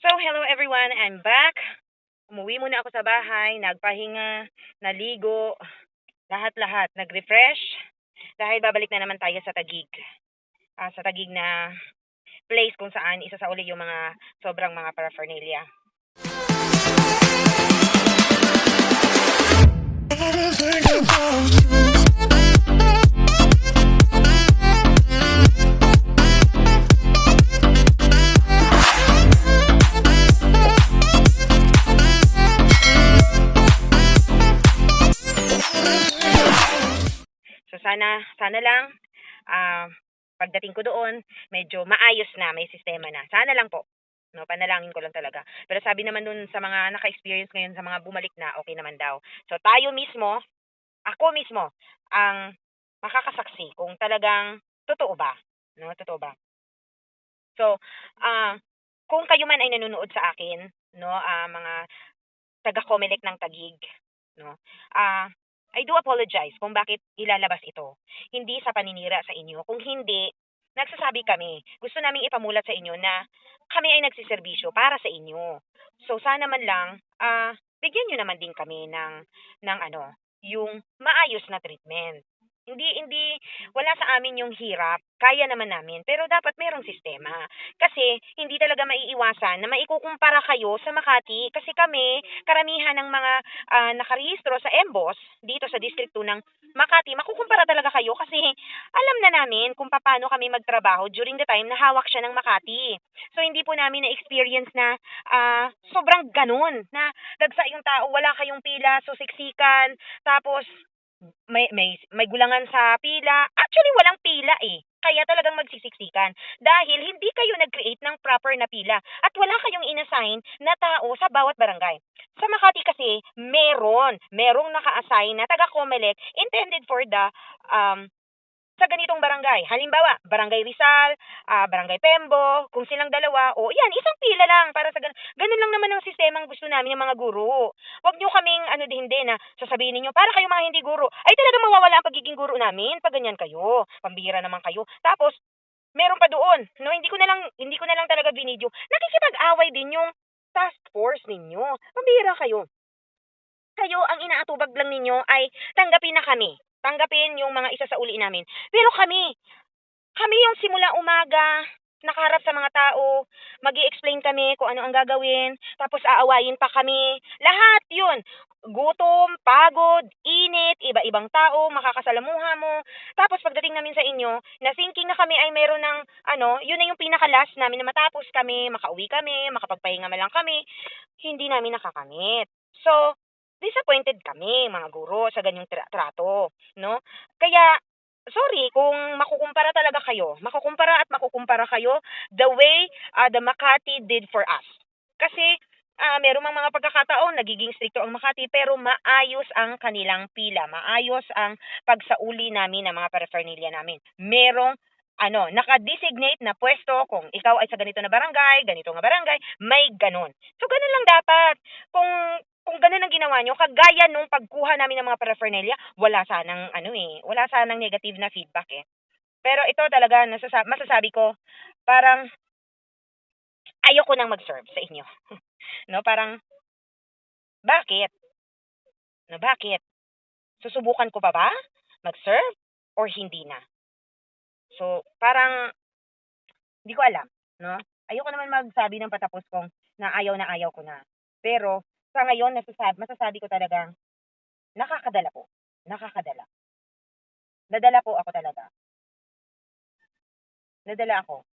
So, hello everyone, I'm back. Umuwi muna ako sa bahay, nagpahinga, naligo, lahat-lahat, nag-refresh. Dahil babalik na naman tayo sa Taguig. Sa Taguig na place kung saan isa sa uli yung mga sobrang mga paraphernalia. So sana lang ah, pagdating ko doon, medyo maayos na, may sistema na. Sana lang po. No, panalangin ko lang talaga. Pero sabi naman dun sa mga naka-experience ngayon, sa mga bumalik na, okay naman daw. So tayo mismo, ako mismo, ang makakasaksi kung talagang totoo ba. No, totoo ba? So, ah, kung kayo man ay nanonood sa akin, no, mga taga-COMELEC ng Taguig, no? Ah, I do apologize kung bakit ilalabas ito. Hindi sa paninira sa inyo, kung hindi, nagsasabi kami. Gusto naming ipamulat sa inyo na kami ay nagsiserbisyo para sa inyo. So sana man lang bigyan niyo naman din kami ng ano, yung maayos na treatment. Hindi wala sa amin yung hirap. Kaya naman namin, pero dapat merong sistema. Kasi hindi talaga maiiwasan na maikukumpara kayo sa Makati kasi kami, karamihan ng mga nakarehistro sa MBOS dito sa District 2 ng Makati, makukumpara talaga kayo kasi alam na namin kung paano kami magtrabaho during the time na hawak siya ng Makati. So hindi po namin na-experience na sobrang ganun na dagsa yung tao, wala kayong pila, so siksikan, tapos may gulangan sa pila. Actually, walang pila eh. Kaya talagang magsisiksikan. Dahil hindi kayo nag-create ng proper na pila. At wala kayong inassign na tao sa bawat barangay. Sa Makati kasi, merong naka-assign na taga-COMELEC intended for the sa ganitong barangay. Halimbawa, Barangay Rizal, Barangay Pembo, kung silang dalawa, o yan, isang pila lang para sa ganun. Ganun lang naman ang sistemang gusto namin ng mga guro. Huwag nyo kaming din na sasabihin ninyo, para kayo mga hindi guro. Ay talagang mawawala ang pagiging guro namin pag ganyan kayo. Pambira naman kayo. Tapos, meron pa doon, no, hindi ko na lang talaga binidyo. Nakikipag-away din yung task force ninyo. Pambira kayo. Kayo ang inaatubag lang ninyo ay tanggapin na kami. Tanggapin yung mga isa sa uli namin. Pero kami yung simula umaga, nakaharap sa mga tao, mag explain kami kung ano ang gagawin, tapos aawayin pa kami. Lahat yun. Gutom, pagod, init, iba-ibang tao, makakasalamuha mo. Tapos pagdating namin sa inyo, na thinking na kami ay meron ng, yun na yung pinaka-last namin na matapos kami, makauwi kami, makapagpahinga man lang kami, hindi namin nakakamit. So, disappointed kami, mga guro, sa ganyang trato, no? Kaya, sorry kung makukumpara kayo the way the Makati did for us. Kasi merong mga pagkakataon nagiging stricto ang Makati pero maayos ang kanilang pila, maayos ang pagsauli namin ng mga paraphernalia namin. Merong naka-designate na pwesto kung ikaw ay sa ganito na barangay, ganito nga barangay, may ganun. So ganun lang dapat. Kung ganun ang ginawa nyo, kagaya nung pagkuha namin ng mga paraphernalia, wala sanang negative na feedback eh. Pero ito talaga, masasabi ko, parang ayoko nang mag-serve sa inyo. No, parang, bakit? No, bakit? Susubukan ko pa ba mag-serve or hindi na? So, parang, hindi ko alam, no? Ayoko naman magsabi ng patapos kong na ayaw ko na. Pero, sa ngayon, masasabi ko talagang, nakakadala po. Nakakadala. Nadala po ako talaga. Nadala ako.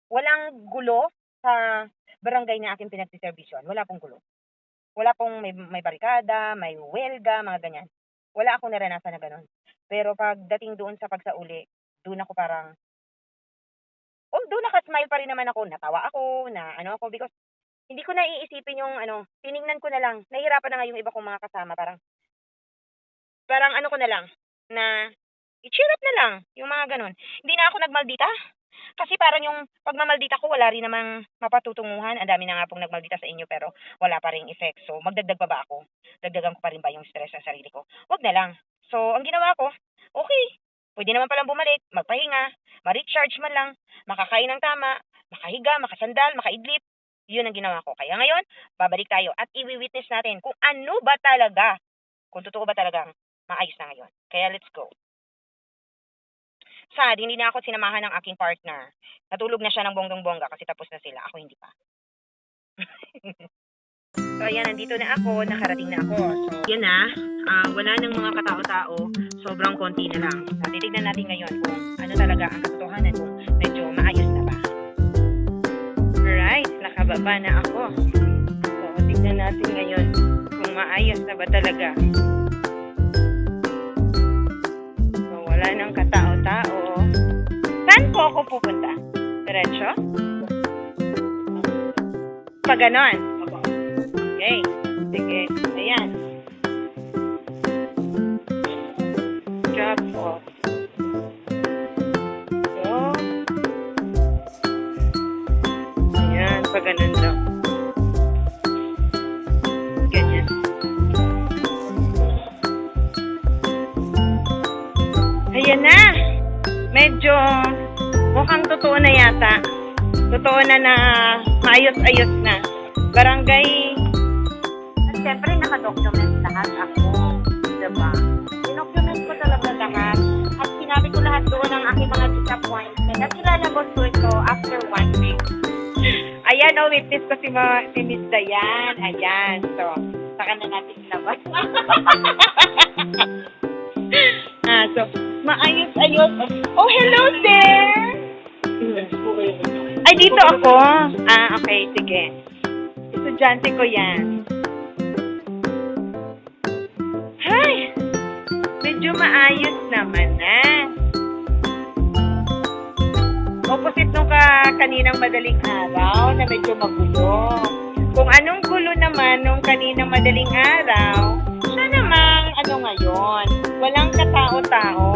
Walang gulo sa barangay na aking pinagsiservisyon. Wala pong gulo. Wala pong may barikada, may welga, mga ganyan. Wala akong naranasan na ganun. Pero pagdating doon sa pagsauli, doon ako parang, although nakasmile pa rin naman ako, natawa ako, because hindi ko na iisipin yung tiningnan ko na lang, nahihirapan na nga yung iba kong mga kasama, parang ko na lang, na i-cheer up na lang, yung mga ganun. Hindi na ako nagmaldita, kasi parang yung pagmamaldita ko, wala rin namang mapatutunguhan. Ang dami na nga pong nagmaldita sa inyo, pero wala pa ring effect. So, magdagdag pa ba ako? Dagdagan ko pa rin ba yung stress sa sarili ko? Wag na lang. So, ang ginawa ko, okay, pwede naman palang bumalik, magpahinga, ma-recharge man lang, makakain ng tama, makahiga, makasandal, makaidlip. Yun ang ginawa ko. Kaya ngayon, babalik tayo at i-witness natin kung ano ba talaga, kung totoo ba talagang maayos na ngayon. Kaya let's go. Sad, hindi na ako sinamahan ng aking partner. Natulog na siya ng bonggang-bongga kasi tapos na sila. Ako hindi pa. So, ayan, nandito na ako. Nakarating na ako. So, yan na. Wala nang mga katao-tao. Sobrang konti na lang. So, titignan natin ngayon kung ano talaga ang katotohanan, kung medyo maayos na ba. Alright, nakababa na ako. So, tignan natin ngayon kung maayos na ba talaga. So, wala nang katao-tao. Saan po ako pupunta? Diretso? Pag ganon. Okay. Sige. Ayan. Drop off. So, ayan. Pag ganon daw. Ganyan. Ayan na. Medyo mukhang totoo na yata. Totoo na na maayos-ayos na. Barangay. At syempre naka-document lahat ako. Diba? Dinocument ko talaga lahat. At sinabi ko lahat doon ang aking mga disappointment. At ilalabas ko ito after 1 week. Ayan o, witness ko si Miss Dayan. Ayan. So, saka na natin ilabas. So, maayos-ayos. Oh, hello there! Ay, dito ako. Okay, sige. Estudyante ko yan. Hay! Medyo maayos naman na. Opposite nung kaninang madaling araw na medyo magulo. Kung anong gulo naman nung kaninang madaling araw, siya namang ngayon. Walang katao-tao.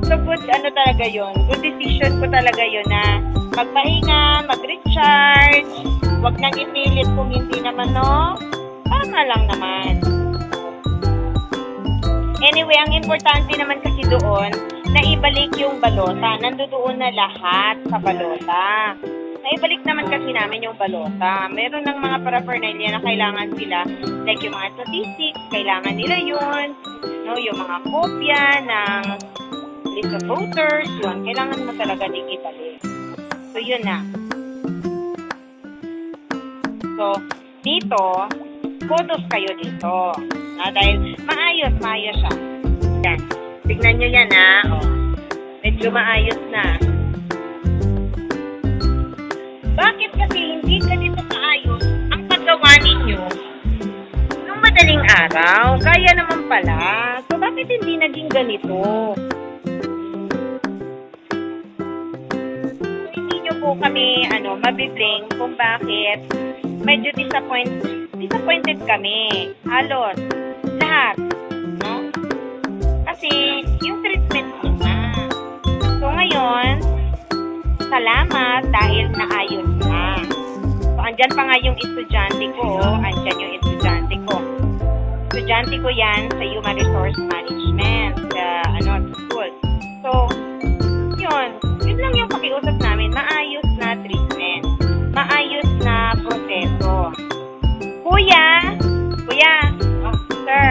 So, good, talaga yon. Good decision ko talaga yon na magpahinga, mag-recharge, wag nang ipilit kung hindi naman, no? Tama lang naman. Anyway, ang importante naman kasi doon, na ibalik yung balota. Nandoon na lahat sa balota. Naibalik naman kasi namin yung balota. Meron ng mga paraphernalia na kailangan sila, like yung mga statistics, kailangan nila yun. No, yung mga kopya ng list of voters, yun, kailangan mo talaga digitally. So, yun na. So, dito, photos kayo dito. Dahil maayos siya. Yan. Tignan nyo yan, ha. Oh. Medyo maayos na. Bakit kasi hindi ganito kaayos ang paggawa ninyo nung madaling araw? Kaya naman pala. So, bakit hindi naging ganito? Po kami mabiblame kung bakit medyo disappointed kami. Halos lahat, no? Kasi yung treatment nila. So ngayon, salamat dahil naayos na. So andyan pa nga yung estudyante ko, andyan yung estudyante ko. Estudyante ko yan sa Human Resource Management, sa school. So, yun lang yung pakiusap namin. Maayos na treatment. Maayos na proseso. Kuya, sir,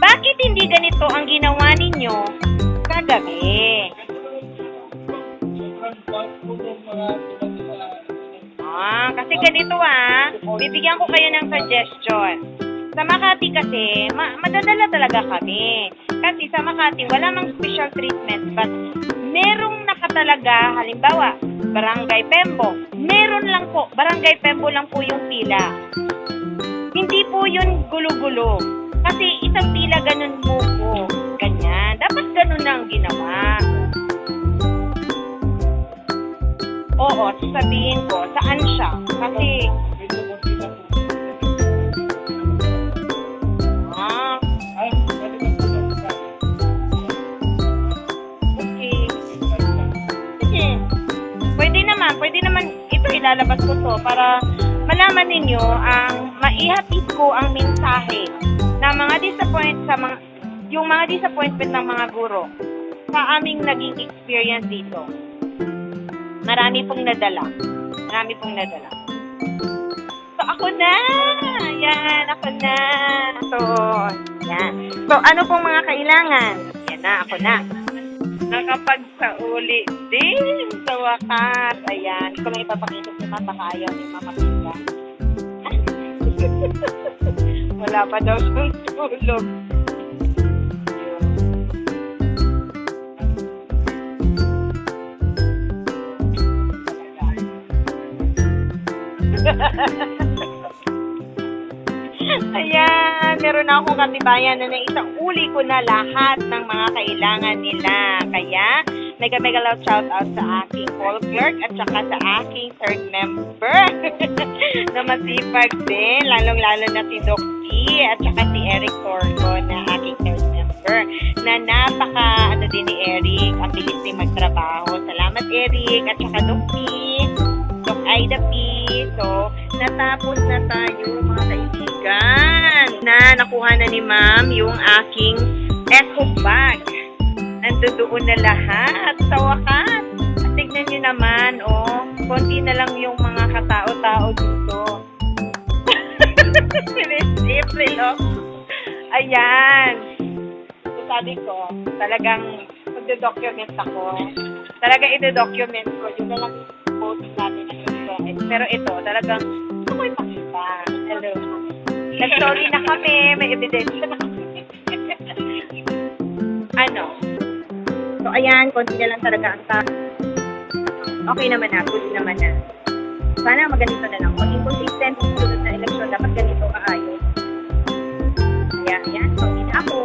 bakit hindi ganito ang ginawa ninyo kagabi? Kasi ganito bibigyan ko kayo ng suggestion. Sa Makati kasi, madadala talaga kami. Kasi sa Makati, wala mang special treatment. But, merong nakatalaga, halimbawa, Barangay Pembo. Meron lang po, Barangay Pembo lang po yung pila. Hindi po yun gulo-gulo. Kasi isang pila ganun mo po. Ganyan. Dapat ganun ang ginawa. Oo, sasabihin ko, saan siya? Kasi, pwede naman ito ilalabas ko to para malaman ninyo ang maihatid ko ang mensahe na yung mga disappointment ng mga guro sa aming naging experience dito. Marami pong nadala. ako na! Ayan, ako na! So, yan. So, ano pong mga kailangan? Yan na, ako na. Nakapagsauli din sa wakas. Ayan, ko lang ipapakita sa mata kayo ni Mama Pita. Wala pa daw siyang tulog. Ayan, meron na akong katibayan na naisauli ko na lahat ng mga kailangan nila. Kaya, mega love shout out sa aking call clerk at saka sa aking third member na masipag din, lalong-lalo na si Doc P at saka si Eric Torgo na aking third member na napaka din ni Eric, ang bilis din magtrabaho. Salamat Eric at saka Doc P, Doc Aida P. So, natapos na tayo mga kaibigan na nakuha na ni Ma'am yung aking eco bag. Nandoon na lahat sa wakas. Tignan nyo naman, oh, konti na lang yung mga katao-tao dito. It's April, oh. Ayan. So, sabi ko, talagang magdo-document ako. Talaga ito-document ko. Yun na lang yung post natin na ito. Pero ito, talagang gusto ko ipakita. Hello. Nag-sorry na kami. May ebidensya na kami. Ano? So, ayan. Konti na lang talaga ang okay naman na. Good naman na. Sana maganito na lang. Kung inconsistent yung sunod na eleksyon, dapat ganito kaayos. Kaya, ayan. Sorry na ako.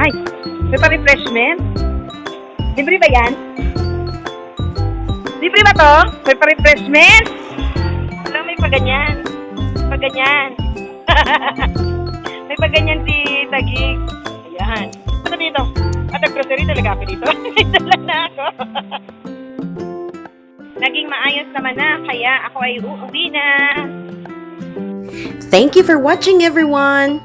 Ay! May pa-refreshment? Libre ba yan? Libre ba to? May pa-refreshment? Alam, may pa-ganyan. Pa-ganyan. May pa-ganyan si Tagig. Ayan. Ano dito? At grocery talaga ako dito. Dala na ako. Naging maayos naman na, kaya ako ay uuwi na. Thank you for watching, everyone.